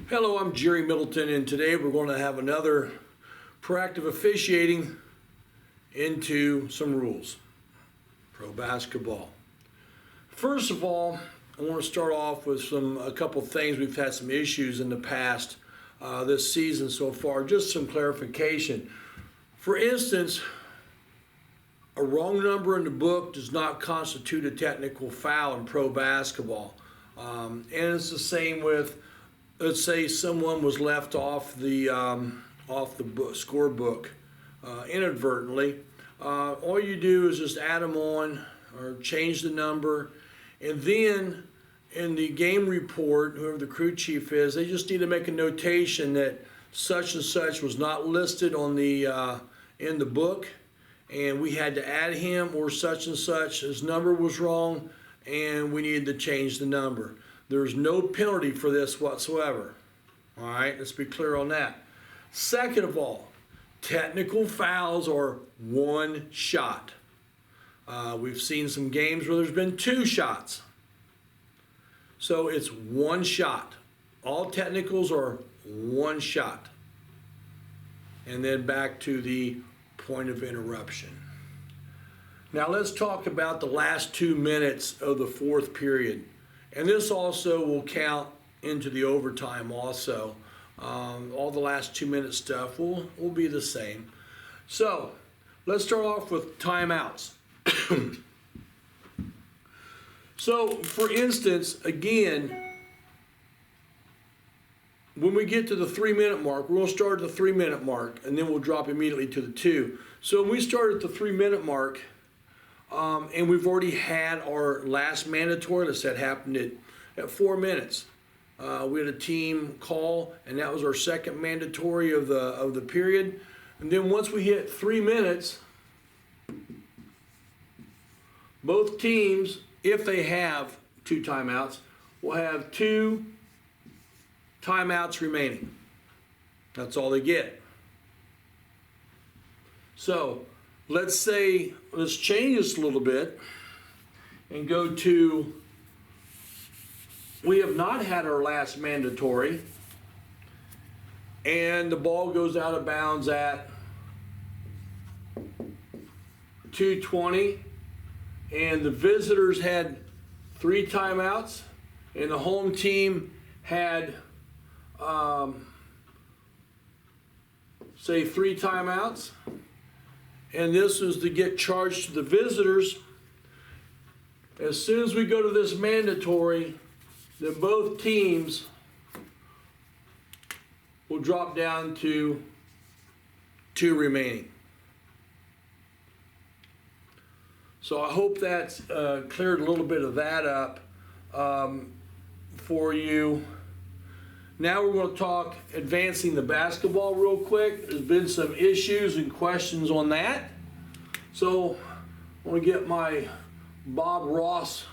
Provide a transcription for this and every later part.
Hello, I'm Jerry Middleton, and today we're going to have another proactive officiating into some rules. Pro basketball. First of all, I want to start off with a couple things. We've had some issues in the past this season so far. Just some clarification. For instance, a wrong number in the book does not constitute a technical foul in pro basketball. And it's the same with, let's say someone was left off the scorebook inadvertently. All you do is just add them on or change the number, and then in the game report, whoever the crew chief is, they just need to make a notation that such and such was not listed on the in the book, and we had to add him, or such and such, his number was wrong, and we needed to change the number. There's no penalty for this whatsoever. All right, let's be clear on that. Second of all, technical fouls are one shot. We've seen some games where there's been two shots. So it's one shot. All technicals are one shot. And then back to the point of interruption. Now let's talk about the last 2 minutes of the fourth period. And this also will count into the overtime also. All the last 2 minute stuff will be the same. So let's start off with timeouts. So for instance, again, when we get to the 3 minute mark, we're going to start at the 3 minute mark, and then we'll drop immediately to the 2. So when we start at the 3 minute mark, and we've already had our last mandatory, let's say it happened at 4 minutes. We had a team call, and that was our second mandatory of the period. And then once we hit 3 minutes, both teams, if they have two timeouts, will have 2 timeouts remaining. That's all they get. So let's change this a little bit and go to, we have not had our last mandatory, and the ball goes out of bounds at 2:20, and the visitors had 3 timeouts, and the home team had say 3 timeouts, and this was to get charged to the visitors. As soon as we go to this mandatory, then both teams will drop down to 2 remaining. So I hope that's cleared a little bit of that up for you. Now we're going to talk advancing the basketball real quick. There's been some issues and questions on that. So I want to get my Bob Ross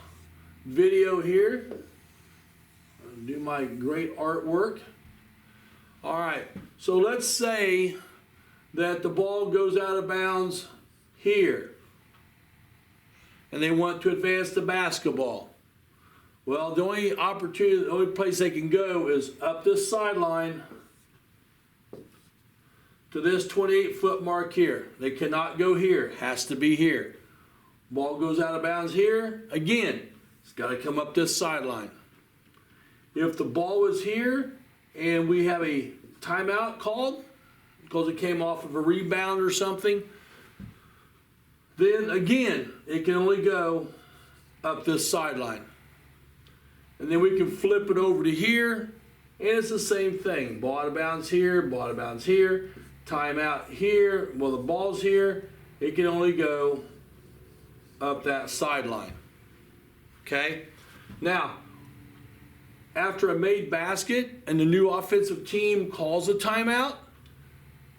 video here. Do my great artwork. All right, so let's say that the ball goes out of bounds here, and they want to advance the basketball. Well, the only place they can go is up this sideline to this 28-foot mark here. They cannot go here. Has to be here. Ball goes out of bounds here. Again, it's got to come up this sideline. If the ball was here and we have a timeout called because it came off of a rebound or something, then again, it can only go up this sideline. And then we can flip it over to here, and it's the same thing. Ball out of bounds here, ball out of bounds here, timeout here. Well, the ball's here. It can only go up that sideline. Okay? Now, after a made basket and the new offensive team calls a timeout,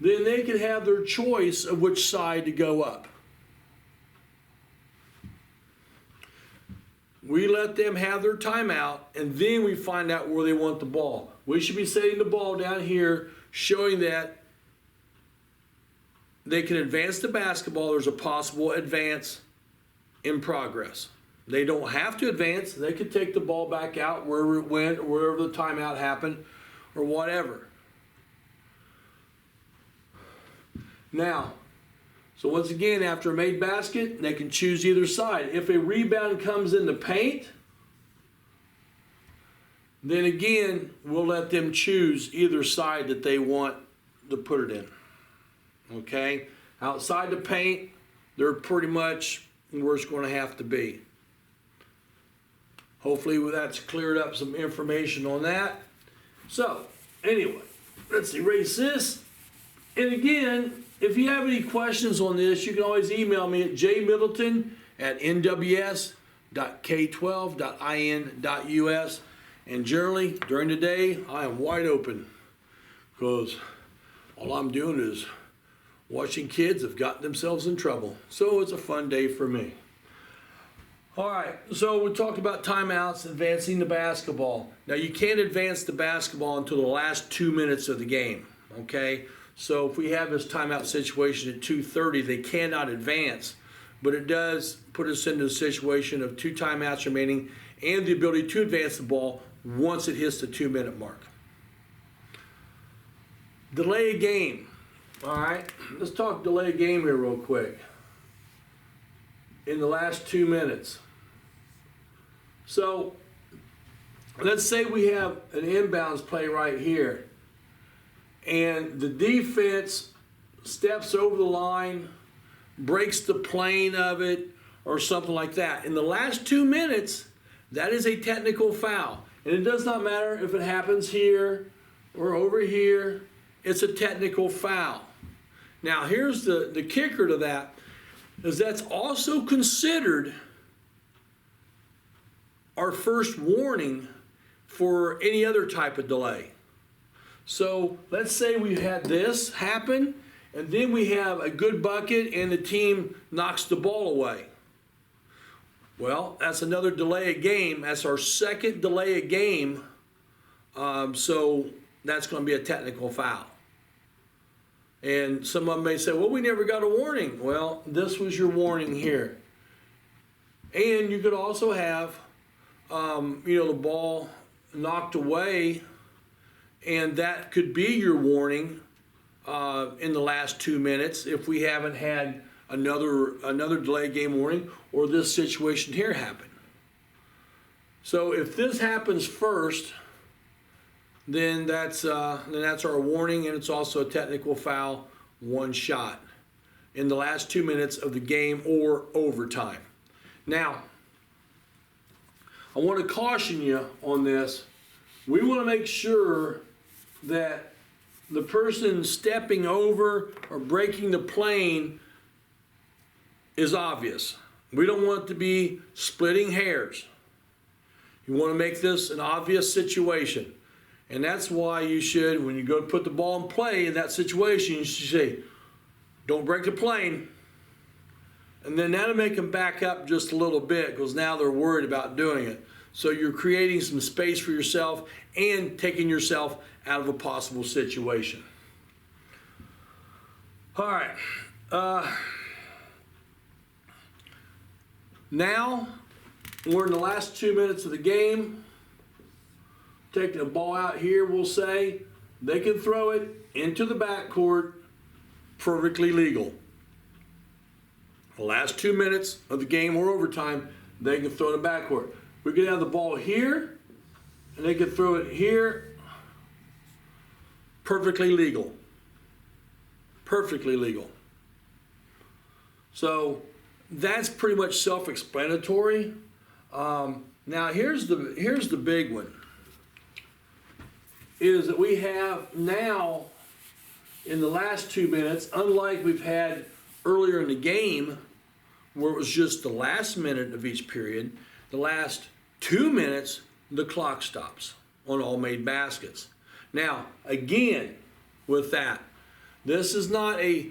then they can have their choice of which side to go up. We let them have their timeout, and then we find out where they want the ball. We should be setting the ball down here, showing that they can advance the basketball. There's a possible advance in progress. They don't have to advance. They could take the ball back out wherever it went or wherever the timeout happened. or whatever. Now, so once again, after a made basket, they can choose either side. If a rebound comes in the paint, then again, we'll let them choose either side that they want to put it in. Okay? Outside the paint, they're pretty much where it's going to have to be. Hopefully that's cleared up some information on that. So, anyway, let's erase this. And again, if you have any questions on this, you can always email me at jmiddleton@nws.k12.in.us. And generally, during the day, I am wide open because all I'm doing is watching kids have gotten themselves in trouble. So it's a fun day for me. All right, so we talked about timeouts, advancing the basketball. Now, you can't advance the basketball until the last 2 minutes of the game, okay? So if we have this timeout situation at 2:30, they cannot advance. But it does put us into a situation of 2 timeouts remaining and the ability to advance the ball once it hits the 2-minute mark. Delay a game. All right, let's talk delay a game here real quick. In the last 2 minutes. So let's say we have an inbounds play right here, and the defense steps over the line, breaks the plane of it, or something like that. In the last 2 minutes, that is a technical foul. And it does not matter if it happens here or over here, it's a technical foul. Now here's the kicker to that, is that's also considered our first warning for any other type of delay. So let's say we had this happen, and then we have a good bucket and the team knocks the ball away. Well, that's another delay a game. That's our second delay a game. So that's going to be a technical foul. And some of them may say, well, we never got a warning. Well, this was your warning here. And you could also have, the ball knocked away, and that could be your warning in the last 2 minutes if we haven't had another delay game warning or this situation here happen. So if this happens first, then that's our warning, and it's also a technical foul, 1 shot in the last 2 minutes of the game or overtime. Now, I want to caution you on this. We want to make sure that the person stepping over or breaking the plane is obvious. We don't want it to be splitting hairs. You want to make this an obvious situation. And that's why you should, when you go to put the ball in play in that situation, you should say, don't break the plane. And then that'll make them back up just a little bit because now they're worried about doing it. So you're creating some space for yourself and taking yourself out of a possible situation. All right. Now we're in the last 2 minutes of the game. Taking the ball out here, we'll say they can throw it into the backcourt, perfectly legal. The last 2 minutes of the game or overtime, they can throw it in the backcourt. We could have the ball here, and they could throw it here, perfectly legal. Perfectly legal. So that's pretty much self-explanatory. Now here's the big one. Is that we have now, in the last 2 minutes, unlike we've had earlier in the game, where it was just the last minute of each period, the last 2 minutes, the clock stops on all made baskets. Now, again, with that, this is not a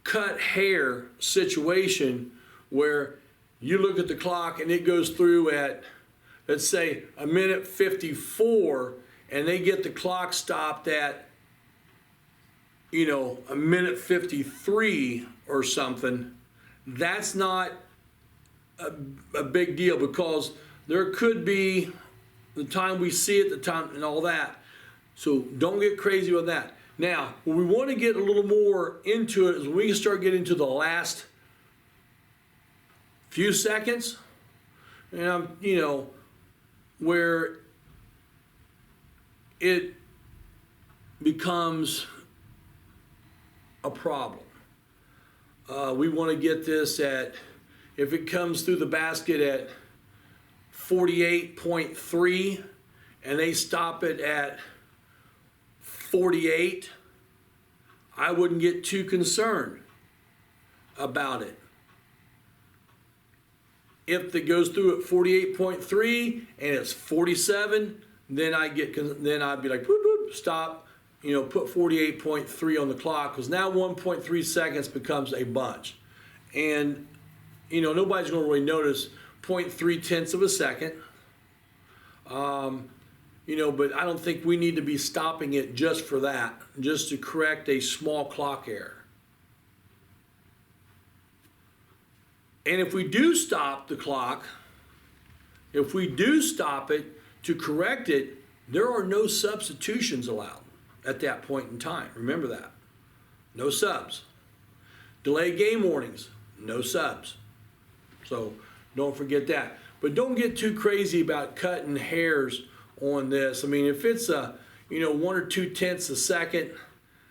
cut hair situation where you look at the clock and it goes through at, let's say, 1:54, and they get the clock stopped at, 1:53 or something. That's not a big deal, because there could be the time we see it, the time and all that. So don't get crazy with that. Now, when we want to get a little more into it is when we start getting to the last few seconds, and where it becomes a problem. We want to get this at, if it comes through the basket at 48.3 and they stop it at 48, I wouldn't get too concerned about it. If it goes through at 48.3 and it's 47, then I'd be like, whoop, whoop, stop, put 48.3 on the clock, because now 1.3 seconds becomes a bunch. And, nobody's going to really notice 0.3 of a second. But I don't think we need to be stopping it just for that, just to correct a small clock error. And if we do stop the clock, if we do stop it to correct it, there are no substitutions allowed at that point in time. Remember that. No subs. Delay game warnings, no subs. So don't forget that. But don't get too crazy about cutting hairs on this. I mean, if it's 1 or 2 tenths a second,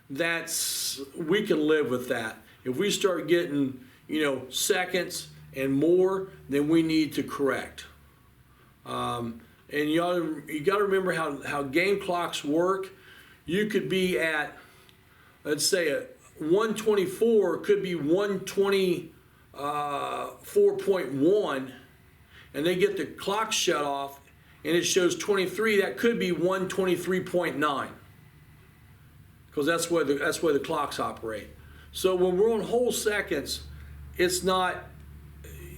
we can live with that. If we start getting, seconds and more, then we need to correct. And you got to remember how game clocks work. You could be at, let's say, a 124 could be 124.1, and they get the clock shut off, and it shows 23. That could be 123.9, because that's where the clocks operate. So when we're on whole seconds, it's not,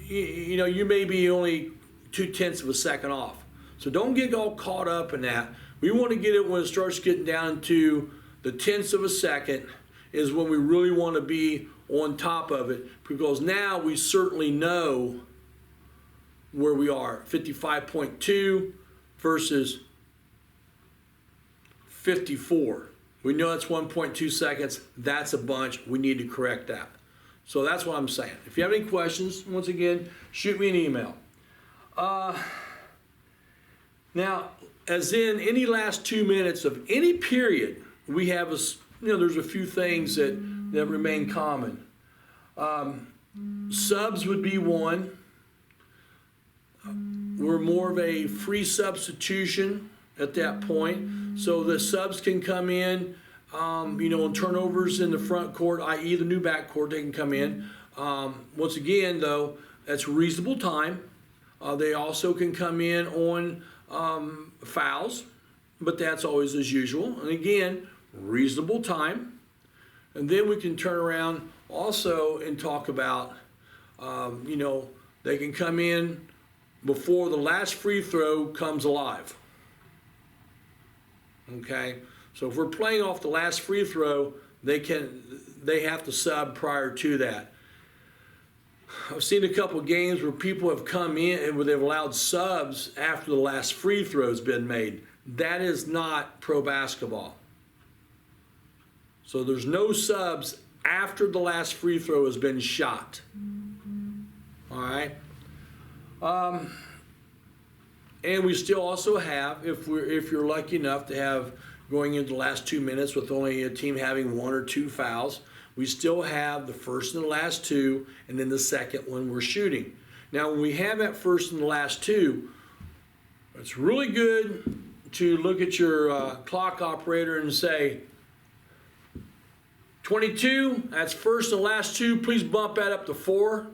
you may be only 2 tenths of a second off. So don't get all caught up in that. We want to get it when it starts getting down to the tenths of a second is when we really want to be on top of it, because now we certainly know where we are. 55.2 versus 54. We know that's 1.2 seconds. That's a bunch. We need to correct that. So that's what I'm saying. If you have any questions, once again, shoot me an email. Now, as in any last 2 minutes of any period, we have there's a few things that remain common. Subs would be one. We're more of a free substitution at that point. So the subs can come in, on turnovers in the front court, i.e. the new back court, they can come in. Once again, though, that's reasonable time. They also can come in on fouls, but that's always as usual. And again, reasonable time. And then we can turn around also and talk about, they can come in before the last free throw comes alive. Okay, so if we're playing off the last free throw, they have to sub prior to that. I've seen a couple of games where people have come in and where they've allowed subs after the last free throw has been made. That is not pro basketball. So there's no subs after the last free throw has been shot. All right. And we still also have, if you're lucky enough to have going into the last 2 minutes with only a team having 1 or 2 fouls, we still have the first and the last 2, and then the second one we're shooting. Now, when we have that first and the last 2, it's really good to look at your clock operator and say, 22, that's first and last 2, please bump that up to 4.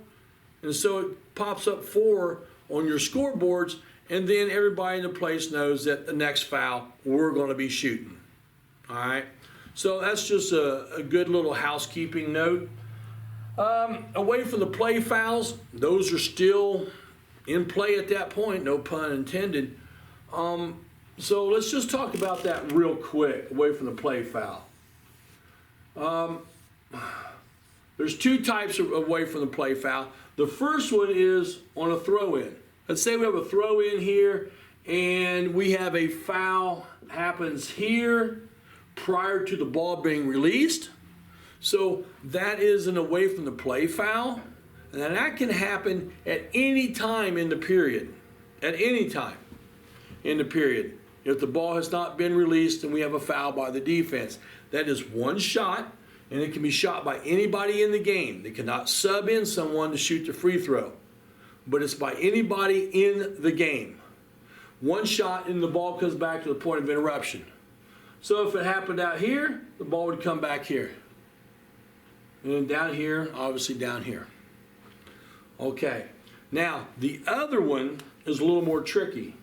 And so it pops up 4 on your scoreboards, and then everybody in the place knows that the next foul we're going to be shooting. All right? So that's just a good little housekeeping note. Away from the play fouls, those are still in play at that point, no pun intended. So let's just talk about that real quick, away from the play foul. There's 2 types of away from the play foul. The first one is on a throw-in. Let's say we have a throw-in here, and we have a foul happens here prior to the ball being released. So that is an away from the play foul. And that can happen at any time in the period. At any time in the period. If the ball has not been released and we have a foul by the defense. That is one shot, and it can be shot by anybody in the game. They cannot sub in someone to shoot the free throw. But it's by anybody in the game. One shot and the ball comes back to the point of interruption. So if it happened out here, the ball would come back here. And then down here, obviously down here. Okay. Now, the other one is a little more tricky.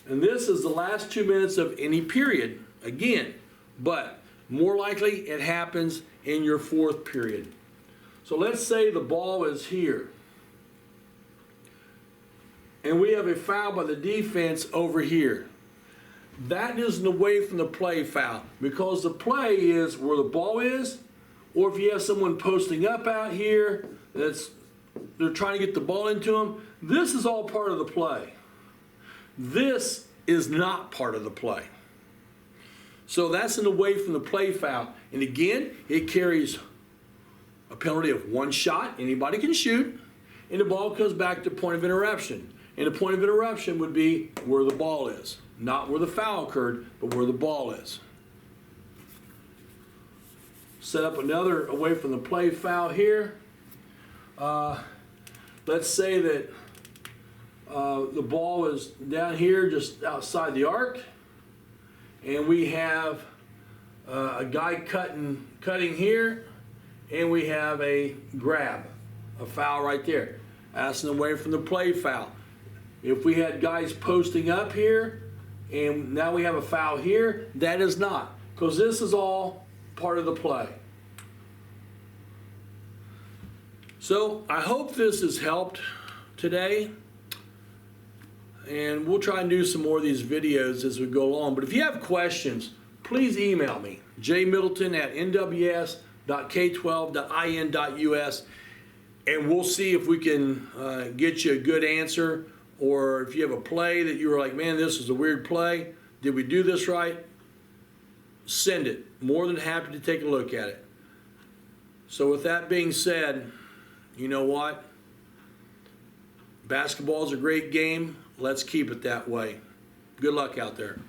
And this is the last 2 minutes of any period, again. But more likely it happens in your fourth period. So let's say the ball is here. And we have a foul by the defense over here. That is an away from the play foul, because the play is where the ball is, or if you have someone posting up out here, they're trying to get the ball into them. This is all part of the play. This is not part of the play. So that's an away from the play foul. And again, it carries a penalty of one shot. Anybody can shoot. And the ball comes back to point of interruption. And the point of interruption would be where the ball is. Not where the foul occurred, but where the ball is. Set up another away from the play foul here. Let's say that the ball is down here just outside the arc. And we have a guy cutting here. And we have a grab, a foul right there. That's an away from the play foul. If we had guys posting up here, and now we have a foul here, that is not, because this is all part of the play. So I hope this has helped today, and we'll try and do some more of these videos as we go along. But if you have questions, please email me, jmiddleton@nws.k12.in.us, and we'll see if we can get you a good answer. Or if you have a play that you were like, man, this is a weird play. Did we do this right? Send it. More than happy to take a look at it. So with that being said, you know what? Basketball is a great game. Let's keep it that way. Good luck out there.